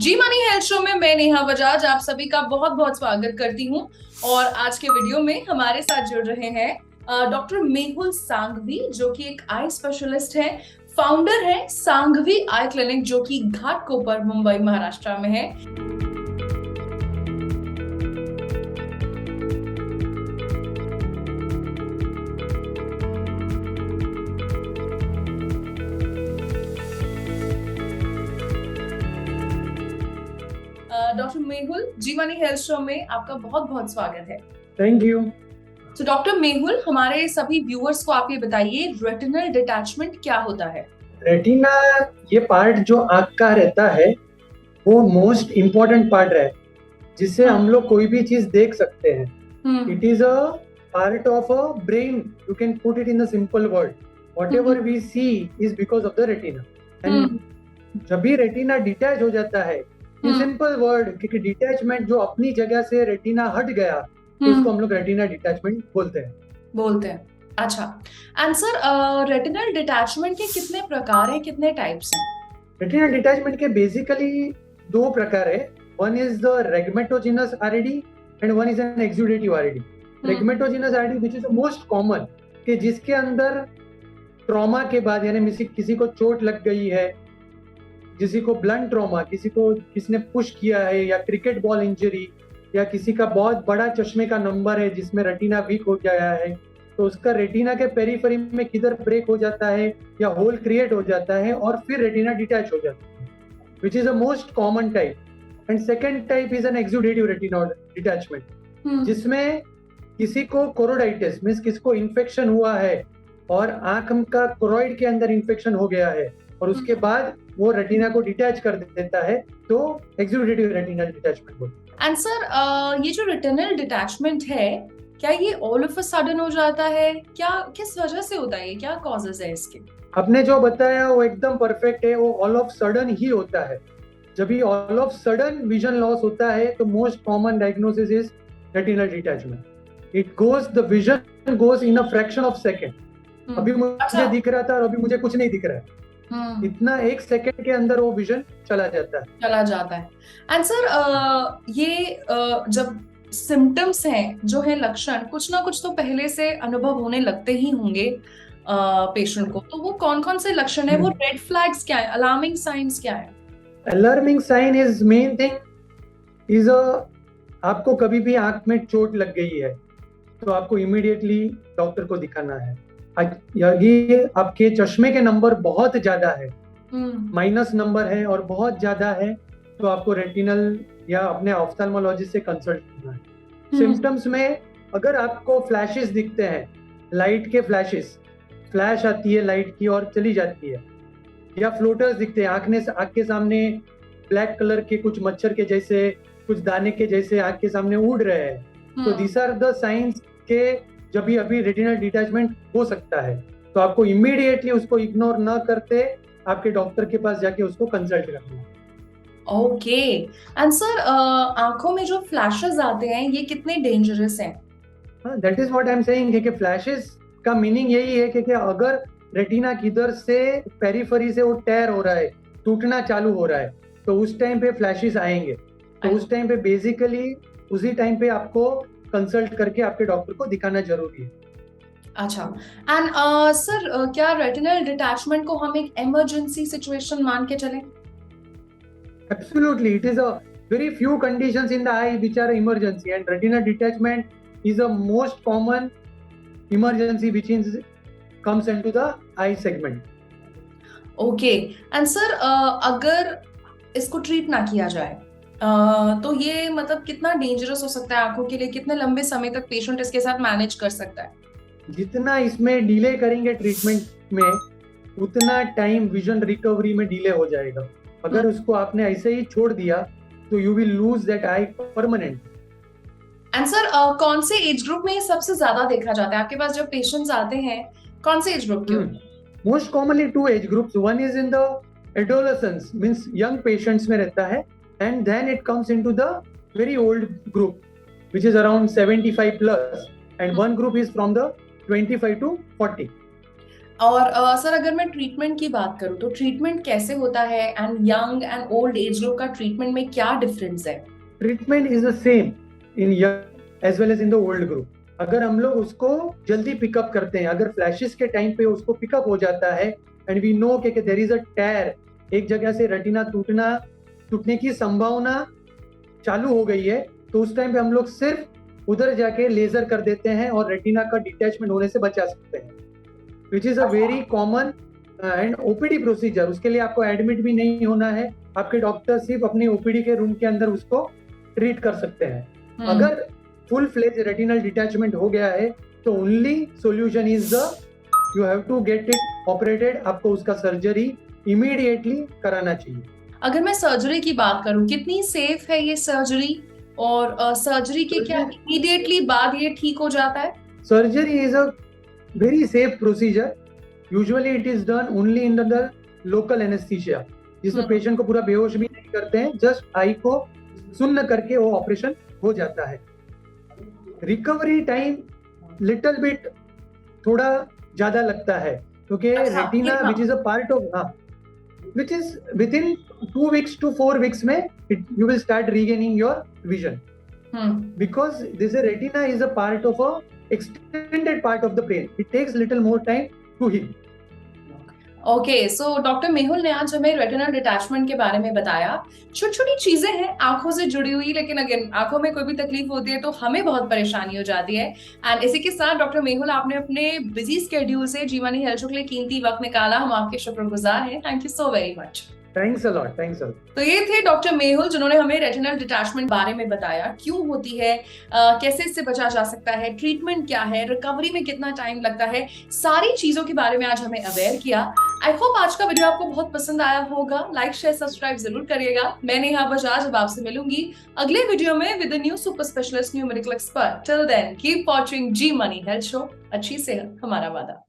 जी money health show में मैं नेहा बजाज आप सभी का बहुत बहुत स्वागत करती हूँ। और आज के वीडियो में हमारे साथ जुड़ रहे हैं डॉक्टर मेहुल सांघवी, जो कि एक आई स्पेशलिस्ट है, फाउंडर है सांघवी आई क्लिनिक, जो कि घाटकोपर मुंबई महाराष्ट्र में है। डॉक्टर मेहुल, जी मनी हेल्थ शो में आपका बहुत बहुत स्वागत है। Thank you. तो डॉक्टर मेहुल, हमारे सभी व्यूअर्स को आप ये बताइए, रेटिनल डिटैचमेंट क्या होता है? रेटिना ये पार्ट जो आंख का रहता है वो मोस्ट इम्पोर्टेंट पार्ट है, जिससे हम लोग कोई भी चीज देख सकते हैं। It is a part of a brain, you can put it in the simple word. What ever we see is because of the retina. And जब भी रेटिना डिटैच हो जाता है, इन सिंपल वर्ड, क्योंकि डिटैचमेंट जो अपनी जगह से रेटिना हट गया, तो उसको हम लोग रेटिना डिटैचमेंट बोलते हैं। अच्छा। एंड सर, रेटिनल डिटैचमेंट के कितने प्रकार हैं, कितने टाइप्स हैं? रेटिनल डिटैचमेंट के बेसिकली दो प्रकार है। One is the rhegmatogenous RD and one is an exudative RD. Rhegmatogenous RD which is the most common, कि जिसके अंदर ट्रॉमा के बाद, यानी किसी को चोट लग गई है, किसी को ब्लंट ट्रॉमा, किसी ने पुश किया है, या क्रिकेट बॉल इंजरी, या किसी का बहुत बड़ा चश्मे का नंबर है जिसमें रेटिना वीक हो गया है, तो उसका रेटिना के पेरिफेरी में किधर ब्रेक हो जाता है या होल क्रिएट हो जाता है और फिर रेटिना डिटैच हो जाता है, विच is the most common type. And second type is an exudative retina detachment, जिसमें किसी को कोरोडाइटिस मीन्स किसको इन्फेक्शन हुआ है और आंख का कोरोइड के अंदर इन्फेक्शन हो गया है और उसके बाद वो रेटिना को डिटैच कर देता है, तो एक्सुडेटिव रेटिनल डिटैचमेंट बोलते हैं। एंड सर, ये जो रेटिनल डिटैचमेंट है, क्या ये ऑल ऑफ अ सडन हो जाता है? क्या किस वजह से होता है? क्या कॉजेस है इसके? आपने जो बताया वो एकदम परफेक्ट है। वो ऑल ऑफ सडन ही होता है। जब भी all of sudden vision loss होता है तो most common diagnosis is retinal detachment. It goes, the vision goes in a fraction of second. अभी मुझे दिख रहा था और अभी मुझे कुछ नहीं दिख रहा है, इतना एक सेकेंड के अंदर वो विजन चला जाता है। एंड सर, ये जब सिम्टम्स हैं, जो है लक्षण, कुछ ना कुछ तो पहले से अनुभव होने लगते ही होंगे पेशेंट को, तो वो कौन कौन से लक्षण है? वो रेड फ्लैग्स क्या है, अलार्मिंग साइंस क्या है? Alarming sign is main thing is आपको कभी भी आंख में चोट लग गई है तो आपको इमीडिएटली डॉक्टर को दिखाना है। ये आपके चश्मे के नंबर बहुत ज्यादा है, माइनस नंबर है और बहुत ज्यादा है, तो आपको रेटिनल या अपने ऑफ्थल्मोलॉजिस्ट से कंसल्ट करना है। सिम्टम्स में अगर आपको फ्लैशेस दिखते हैं, लाइट के फ्लैशेस, फ्लैश आती है लाइट की और चली जाती है, या फ्लोटर्स दिखते हैं, आंख के सामने ब्लैक कलर के कुछ मच्छर के जैसे, कुछ दाने के जैसे आंख के सामने उड़ रहे हैं, तो दिस आर द साइंस के जब भी अभी रेटिनल डिटैचमेंट हो सकता है। तो आपको इमीडिएटली उसको इग्नोर न करते आपके डॉक्टर के पास जाके उसको कंसल्ट करना है। ओके। एंड सर, आंखों में जो फ्लैशेस आते हैं, ये कितने डेंजरस हैं? That is what I am saying, कि फ्लैशेस का मीनिंग यही है कि अगर रेटिना किधर से पेरिफेरी से वो टेयर हो रहा है, टूटना चालू हो रहा है, तो उस टाइम पे फ्लैशेस आएंगे। तो उस टाइम पे बेसिकली उसी टाइम पे आपको कंसल्ट करके आपके डॉक्टर को दिखाना जरूरी है। अच्छा। एंड सर, क्या रेटिनल डिटैचमेंट को हम एक इमरजेंसी सिचुएशन मान के चलें? Absolutely, it is a very few conditions in the eye which are emergency, and retinal detachment is the most common emergency which comes into the eye segment. Okay. And sir, अगर इसको treat ना किया जाए, तो ये मतलब कितना dangerous हो सकता है आंखों के लिए? कितने लंबे समय तक पेशेंट इसके साथ मैनेज कर सकता है? जितना इसमें डिले करेंगे ट्रीटमेंट में, उतना टाइम विजन रिकवरी में डिले हो जाएगा। अगर उसको आपने ऐसे ही छोड़ दिया तो you will lose that I permanent. And sir, कौन से एज ग्रुप में ये सबसे ज्यादा देखा जाता है? आपके पास जब पेशेंट्स आते हैं, कौन से एज ग्रुप के? Most commonly two age groups. One is in the adolescence means young patients में रहता है, and then it comes into the very old group which is around 75 plus, and one group is from the 25 to 40. और sir अगर मैं treatment की बात करूं तो ट्रीटमेंट कैसे होता है and young and old age group का ट्रीटमेंट में क्या डिफरेंस है? Treatment is the same in young as well as in the old group. अगर हम लोग उसको जल्दी पिकअप करते हैं, अगर फ्लैशेस के टाइम पे उसको पिकअप हो जाता है एंड वी नो कि देयर इज अ टेयर, एक जगह से रेटिना टूटने की संभावना चालू हो गई है, तो उस टाइम पे हम लोग सिर्फ उधर जाके लेजर कर देते हैं और रेटिना का डिटैचमेंट होने से बचा सकते हैं, which is a very common and OPD procedure. उसके लिए आपको एडमिट भी नहीं होना है, आपके डॉक्टर सिर्फ अपनी ओपीडी के रूम के अंदर उसको ट्रीट कर सकते हैं। अगर फुल फ्लेज रेटिनल डिटैचमेंट हो गया है तो only solution is the you have to get it operated, आपको उसका सर्जरी इमीडिएटली कराना चाहिए। अगर मैं सर्जरी की बात करूं, कितनी सेफ है ये सर्जरी, और सर्जरी के क्या इमीडिएटली बाद ये ठीक हो जाता है? Surgery is a very safe procedure. Usually it is done only in the local anesthesia, जिसमें पेशेंट को पूरा बेहोश भी नहीं करते हैं, जस्ट आई को सुन्न करके वो ऑपरेशन हो जाता है। रिकवरी टाइम लिटिल बिट थोड़ा ज्यादा लगता है, क्योंकि retina which is a part of which is with in 2 weeks to 4 weeks में you will start regaining your vision, because this retina is a part of a extended part of the brain. It takes little more time to heal. Okay, so doctor Mehul ने आज हमें retinal detachment के बारे में बताया। छोटी छोटी चीजें हैं आंखों से जुड़ी हुई, लेकिन अगेन आंखों में कोई भी तकलीफ होती है तो हमें बहुत परेशानी हो जाती है। एंड इसी के साथ डॉक्टर मेहुल, आपने अपने बिजी स्केड्यूल से जीवनी हेल्थ शो के लिए कीमती वक्त निकाला, हम आपके शुक्रगुजार हैं। Thank you so very much. Thanks a lot, thanks a lot. तो ये थे डॉक्टर मेहुल, जिन्होंने हमें रेटिनल डिटैचमेंट बारे में बताया, क्यों होती है, कैसे इससे बचा जा सकता है, ट्रीटमेंट क्या है, रिकवरी में कितना टाइम लगता है, सारी चीजों के बारे में आज हमें अवेयर किया। आई होप आज का वीडियो आपको बहुत पसंद आया होगा। लाइक शेयर सब्सक्राइब जरूर करिएगा। मैं नेहा बजाज अब आपसे मिलूंगी अगले वीडियो में with a new super specialist, new medical expert. Till then keep watching Zee money health show. अच्छी सेहत हमारा वादा।